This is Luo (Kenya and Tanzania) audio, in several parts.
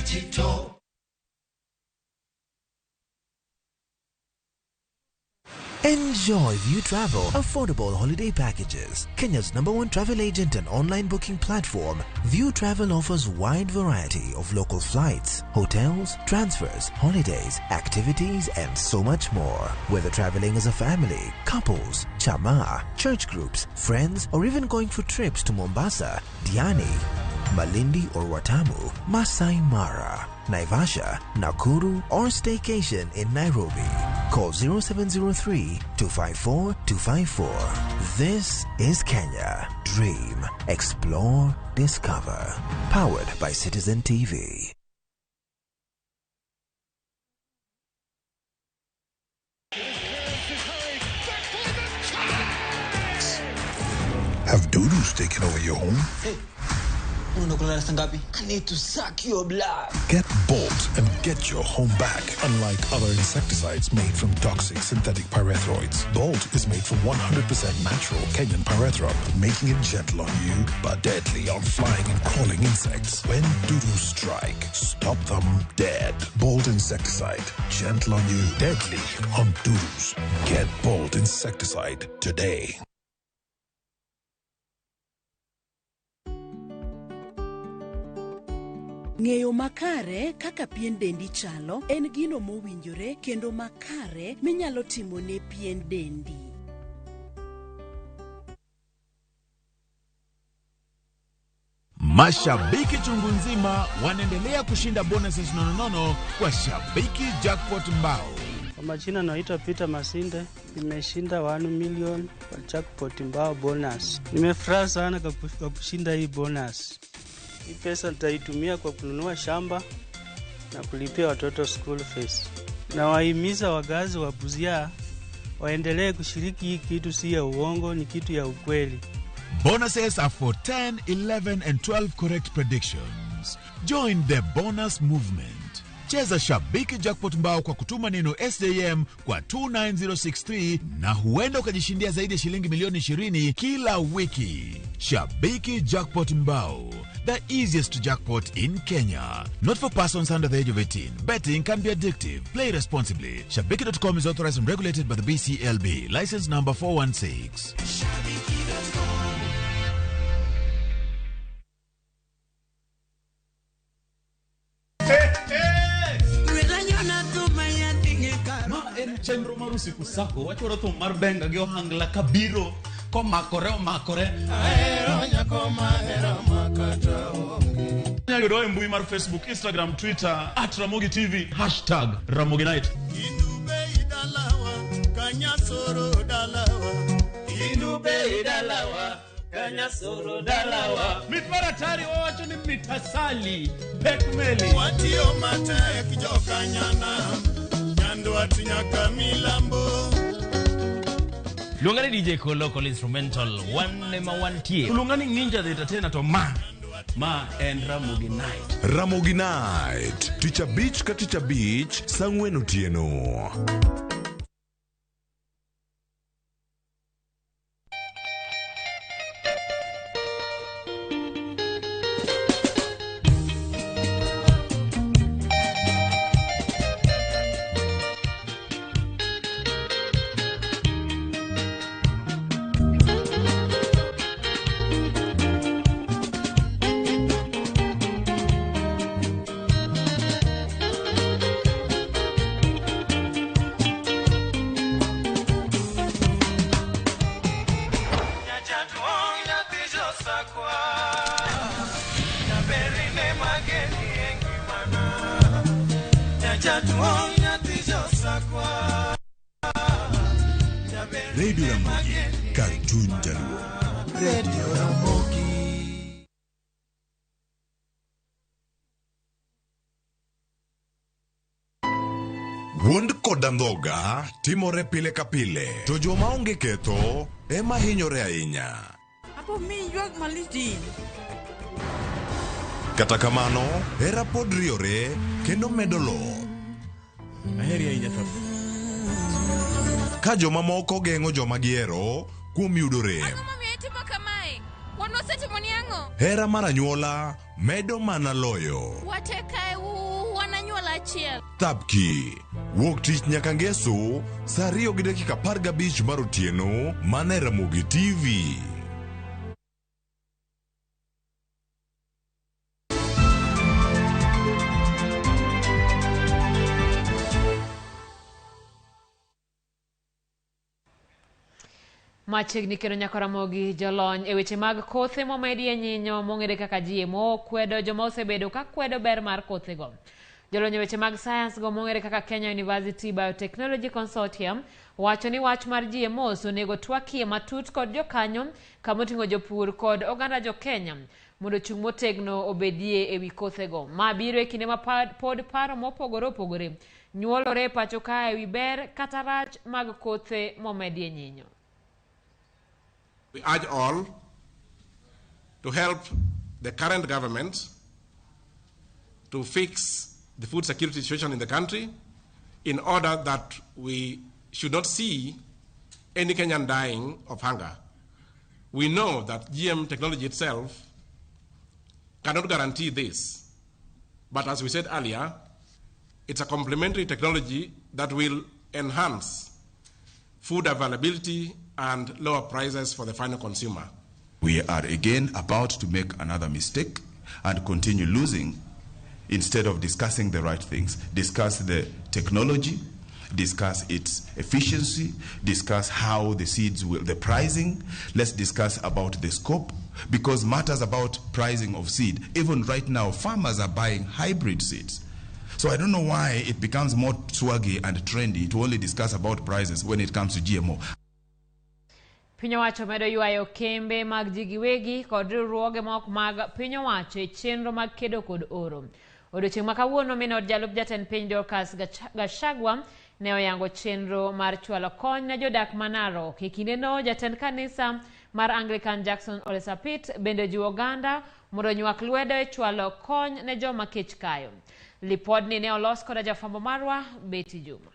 digital. Enjoy View Travel affordable holiday packages. Kenya's #1 travel agent and online booking platform, View Travel offers wide variety of local flights, hotels, transfers, holidays, activities, and so much more. Whether traveling as a family, couples, chama, church groups, friends, or even going for trips to Mombasa, Diani, Malindi or Watamu, Masai Mara, Naivasha, Nakuru, or staycation in Nairobi. Call 0703-254-254. This is Kenya. Dream, explore, discover. Powered by Citizen TV. Have doodles taken over your home? Hey. I need to suck your blood. Get Bolt and get your home back. Unlike other insecticides made from toxic synthetic pyrethroids, Bolt is made from 100% natural Kenyan pyrethrum, making it gentle on you but deadly on flying and crawling insects. When doodles strike, stop them dead. Bolt insecticide, gentle on you, deadly on doodles. Get Bolt insecticide today. Ng'eyo makare kaka pien dendi chalo en gino mowinjore kendo makare minyalo timo ne pien dendi. Mashabiki chungu nzima wanaendelea kushinda bonuses nonono kwa Shabiki Jackpot Mbao. Kwa majina naitwa Peter Masinde, nimeshinda 1 million kwa Jackpot Mbao bonus. Nimefurahi sana kwa kushinda hii bonus. Hii pesa nitaitumia kwa kununua shamba na kulipia watoto school fees. Na wahimiza wagazi wa Busia waendelee kushiriki. Hii kitu si ya uongo, ni kitu ya ukweli. Bonuses are for 10, 11 and 12 correct predictions. Join the bonus movement. Cheza Shabiki Jackpot Mbao kwa kutuma neno SJM kwa 29063 na huenda ukajishindia zaidi ya shilingi milioni 20 kila wiki. Shabiki Jackpot Mbao, the easiest jackpot in Kenya. Not for persons under the age of 18. Betting can be addictive. Play responsibly. Shabiki.com is authorized and regulated by the BCLB. License number 416. Chenro marusi kusako wachoro to marbenga gyo hangla kabiro ko makore aero nyakoma era makata onge nyagiro mbui mar Facebook, Instagram, Twitter @Ramogi TV #Ramogi Night. Indube idalawa kanyasoro dalawa Indube idalawa kanyasoro dalawa mitwara tari wacho ni mitasali pekmeli watio mate kijoka nyana nyando atinyaka milambo. Lungani DJ Koloko instrumental one tie. Lungani Ninja the entertainer to ma and Ramogi Night. Ramogi Night. Teacher Beach ka Teacher Beach sangwen otieno. Radio Ramogi, Cartoon Jaluo. Radio Ramogi. Wund kodandhoga timore pile ka pile. To joma onge ketho ema hinyore ahinya. Apo mi yuag maliti. Kata kamano, hera pod riore kendo medo lo. Aheri ahinya to. Ka joma moko gengo joma giero kuom yudo rem. Ang'o mamiyo itimo kamae? Wan wasetimo ni ang'o? hera mar anyuola medo mana loyo. Watekae wananyuola achiel. Thapki wuok tich nyaka ngeso saa 2:15 mar otieno mana Ramogi TV. Machiegni kendo nyaka Ramogi jolony e weche mag kothe momedi nyinyo mong'ere kaka GMO kwedo joma osebedo ka kwedo ber mar kothego. Jolony e weche mag science go mong'ere kaka Kenya University Biotechnology Consortium wacho ni wach mar GMO onego twakie matut kod jokanyo kamoting'o jopur kod oganda jo Kenya mondo chung' motegno obedie e wi kothego. Ma biro e kinde ma pod paro mopogore opogore nyuolore pacho ka e wi ber kata rach mag kothe momedi nyinyo. We urge all to help the current government to fix the food security situation in the country in order that we should not see any Kenyan dying of hunger. We know that GM technology itself cannot guarantee this, but as we said earlier, it's a complementary technology that will enhance food availability and lower prices for the final consumer. We are again about to make another mistake and continue losing instead of discussing the right things. Discuss the technology, discuss its efficiency, discuss how the seeds will, the pricing. Let's discuss about the scope, because matters about pricing of seed. Even right now, farmers are buying hybrid seeds. So I don't know why it becomes more swaggy and trendy to only discuss about prices when it comes to GMO. Piny owacho medo ywayo kembe mag ji giwegi kod riwruoge ma ok mag piny owacho e chenro mag kedo kod oro. Odiochieng' ma kawuono minod jalup jatend piny Dorcas Gachagua ne oyango chenro mar chwalo kony ne jodak ma Narok. E kindeno jatend kanisa mar Anglican Jackson Ole Sapit bende jiwo oganda mondo nywak lwedo e chwalo kony ne joma kech kayo. Lipodni ne olos koda jafwambo marwa Betty Juma.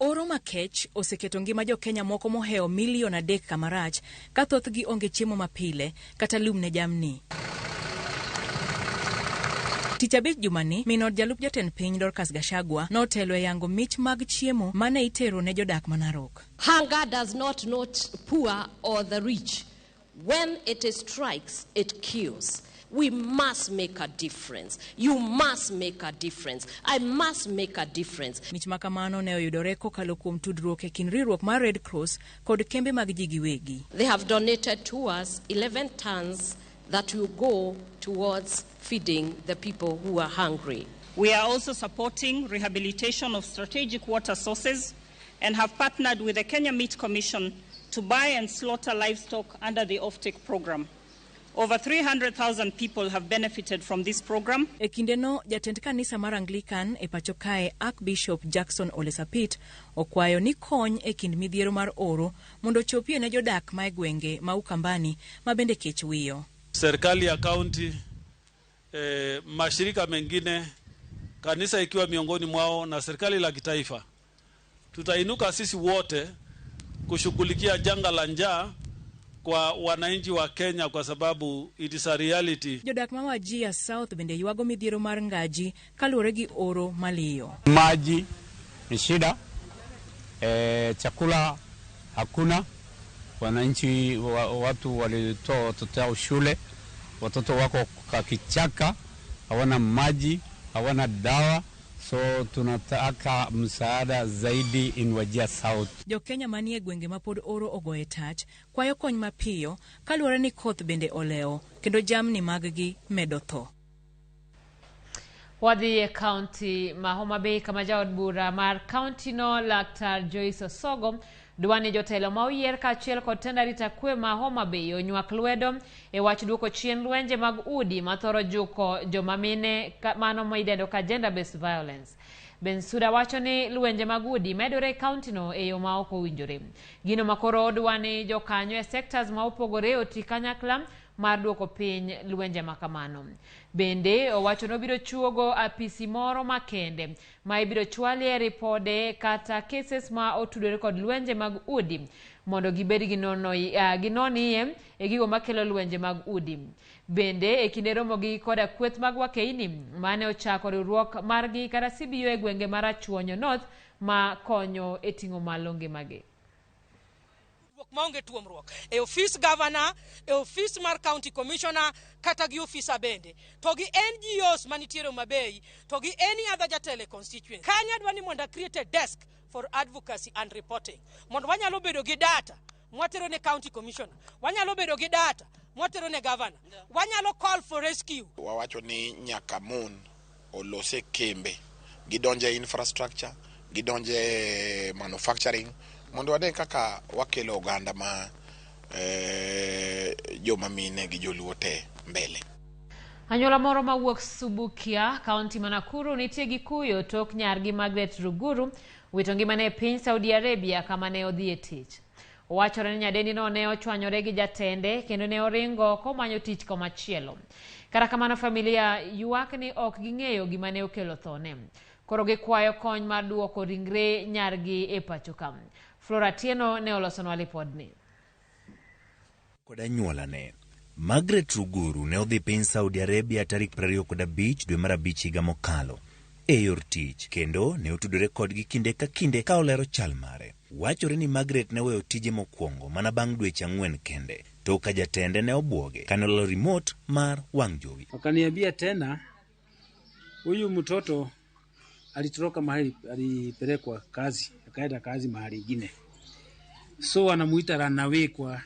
Oro makech oseketo ngima jo Kenya moko moheo milion 3 kamarach ka thothgi onge chiemo mapile kata lum ne jamni. Tich abich jumani, minod jalup jatend piny Dorcas Gachagua notelo e yango mich mag chiemo mane itero ne jodak ma Narok. Hunger does not note poor or the rich. When it strikes, it kills. We must make a difference. You must make a difference. I must make a difference. Mich makamano ne oyudore kokalo kuom tudruok e kin riwruok mar Red Cross kod kembe mag ji giwegi. They have donated to us 11 tons that will go towards feeding the people who are hungry. We are also supporting rehabilitation of strategic water sources and have partnered with the Kenya Meat Commission to buy and slaughter livestock under the offtake program. Over 300,000 people have benefited from this program. E kindeno, jatend kanisa mar Anglican e pacho kae Archbishop Jackson Ole Sapit okwayo ni kony e kind midhiero mar oro mondo chopie ne jodak ma gwenge ma Ukambani ma bende kech wiyo. Serikali ya kaunti, mashirika mengine, kanisa ikiwa miongoni mwao na serikali la kitaifa, tutainuka sisi wote kushughulikia janga la njaa kwa wananchi wa Kenya kwa sababu it is a reality. Jodak ma Wajir South bende yuago midhiero mar ngaji kaluwore gi oro maliyo. Maji ni shida, chakula hakuna, wananchi watu walitoa watoto wao shule, watoto wako kwa kichaka, hawana maji, hawana dawa. So tunataka msaada zaidi in Wajir South. Jo Kenya manie gwenge ma pod oro ogoye tach kwayo kony mapiyo kaluwore ni koth bende oleo kendo jamni maggi medo tho. Wadhi e kaunti ma Homa Bay kama jaod bura mar kaunti no Laktar Joyce Osogo dwani jotelo ma oyier kaachiel kod tend arita kwe ma Homa Bay onywak lwedo e wach duoko chien lwenje mag udi mathoro juko joma mine mano moidendo ka gender based violence. Bensuda wacho ni lwenje mag udi medore e kaunti no e yo ma ok owinjore. Gino makoro odwani jokanyo e sectors ma opogore oti kanyakla mar duoko piny lwenje makamano. Bende owacho nobiro chuogo apisi moro makende ma ibiro chwalie ripode kata cases ma otudore kod lwenje mag udi mondo gibed ginonie e gigo makelo lwenje mag udi. Bende e kinde romogi koda kweth mag wakeini mane ochako riwruok margi kata CBO e gwenge mar Achuonyo North ma konyo e ting'o malo ngimagi. Maonge tuomruok e office governor, e office mar county commissioner kata gi officer bende to gi NGOs manitiere Mabei to gi any other jatele constituency. Kanya dwani mondo create a desk for advocacy and reporting mondo wanyalo bedo gi data mwatero ne county commissioner, wanyalo bedo gi data mwatero ne governor, wanyalo call for rescue. Wawacho ni nyaka mon olose kembe gidonje infrastructure, gidonje manufacturing mondo wane kaka wakelo oganda ma joma mine gi joluo te mbele. Anyuola moro mawuok Subukia, kaunti ma Nakuru nitie gi kuyo tok nyargi Margaret Ruguru wito ngimane e piny Saudi Arabia kama ne odhi e tich. Owachore ni nyadendino ne ochwanyore gi jatende kendo ne oringo komanyo tich komachielo. Kata kamano familia ywak ni ok ging'eyo gima ne okelo thone. Koro gikwayo kony mar duoko ringre nyargi e pacho ka. Flora Tieno ne olosonwa lipodni. Kod anyuolane, Margaret Ruguru ne odhi piny Saudi Arabia tarik 25 dwe mar abich higa mokalo e yor tich kendo ne otudore kodgi kinde ka kinde ka olero chal mare. Wachore ni Margaret ne weyo tije mokwongo mana bang' dweche 4 kende to ka jatende ne obwoge kane olalo remote mar wang' jowi. Wakaniambia tena huyu mtoto alitoroka mahali, alipelekwa kazi, akaenda kazi mahali ingine, so anamuita runaway kwa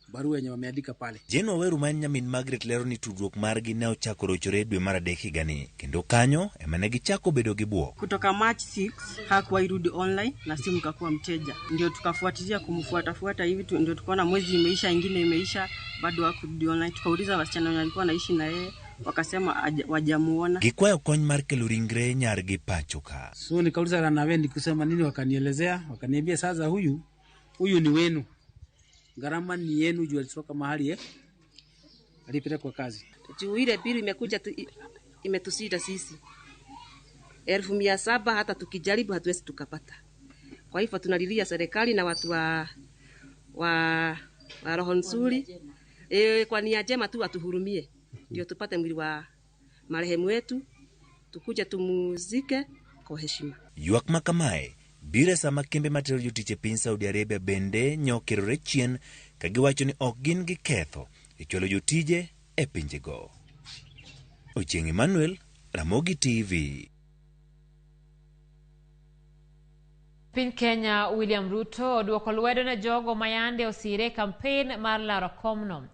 barua yenye wameandika pale. Jeno Waweru ma nyamin Margaret lero ni tudruok margi ne ochako rochore dwe mar adek higani kendo kanyo ema ne gichako bedo gi bwok. Kutoka March 6 hakuwa irudi online na simu kakuwa mteja, ndio tukafuatilia kumfuata hivi ndio tukaona mwezi imeisha, ingine imeisha, bado hakurudi online. Tukauliza wasichana walikuwa naishi na yeye, wakasema wajamuona. Gikwayo kony mar kelo ringre nyargi pacho ka. So nikauliza ranawendi kusema nini, wakanielezea, wakaniambia sasa huyu ni wenu, gharama ni yenu juu alitoka mahali alipelekwa kazi. Ile bili imekuja imetusida sisi 1700, hata tukijaribu hatuwezi tukapata. Kwa hivyo tunalilia serikali na watu wa roho nzuri kwa nia njema tu watuhurumie ndio tupate mwili wa marehemu wetu, tukuje tumuzike kwa heshima. Ywak makamae bire sama kembe matero jotich e piny Saudi Arabia bende nyokerore chien ka giwacho ni ok gin gi ketho e chwalo jotije e pinjego. Ochieng' Emmanuel, Ramogi TV. Piny Kenya William Ruto oduoko lwedo ne jogo mayande osire kampen mar laro komno.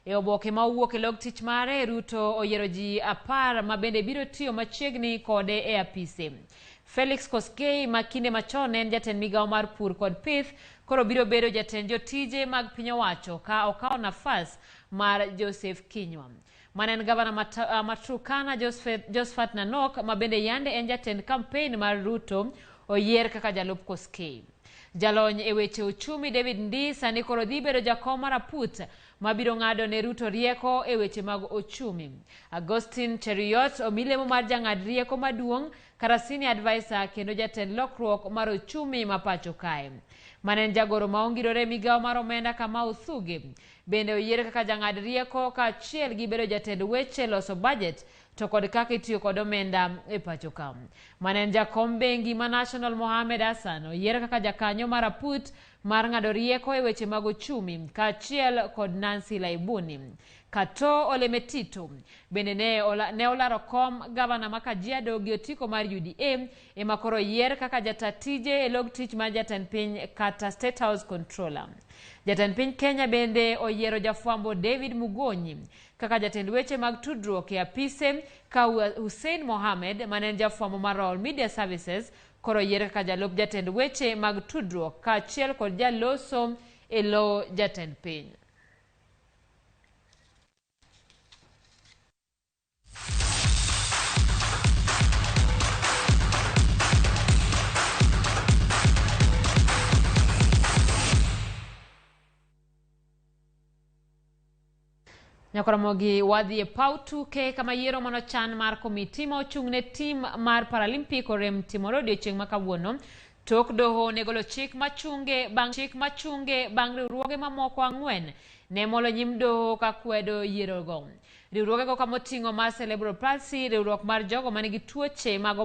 E oboke ma owuok e log tich mare, Ruto oyiero ji 10 ma bende biro tiyo machiegni kode e apise. Felix Koskei ma kinde machon en jatend migawo mar pur kod pith koro biro bedo jatend jotije mag piny owacho ka okawo nafas mar Joseph Kinyua. Manen gavana Maturkana Josephat Nanok ma bende yande en jatend kampen mar Ruto oyier kaka jalup Koskei. Jalony e weche uchumi David Ndisa ni koro dhi bedo jakom mar aput mabiro ng'ado ne Ruto rieko e weche mag uchumi. Agustin Cheriot omilemo mar jang'ad rieko maduong' kara senior advisor kendo jatend lokruok mar uchumi mapacho kae. Manen jagoro maongirore migawo mar omenda Kamau Thuge bende oyier kaka jang'ad rieko ka achiel gi bedo jatend weche loso budget to kod kaka itiyo kod omenda e pacho ka. Manen jakom bengi ma National Mohamed Hassan oyier kaka jakanyo mar aput mar ng'ado rieko e weche mag uchumi ka achiel kod Nancy Laibuni. Kato Ole Metito bende ne olaro kom gavana ma Kajiado gi otiko mar UDA ema koro yier kaka jatatije e log tich mar jatend piny kata State House Controller. Jatend piny Kenya bende oyiero jafwambo David Mugonyi kaka jatend weche mag tudruok e apise ka Hussein Mohamed manen jafwambo mar All Media Services koro yier kaka jalup jatend weche mag tudruok ka achiel kod jaloso e lo jatend piny. Ramogi wadhi e paw tuke kama yiero manochan mar komiti ma ochung'ne tim mar Paralympic orem timore odiechieng' ma kawuono. Tok doho ne golo chik machunge bang' riwruoge mamoko 4 ne molo nyim doho ka kwedo yiero go. Riwruoge go kamoting'o mar Cerebral Palsy, riwruok mar jogo manigi tuoche mag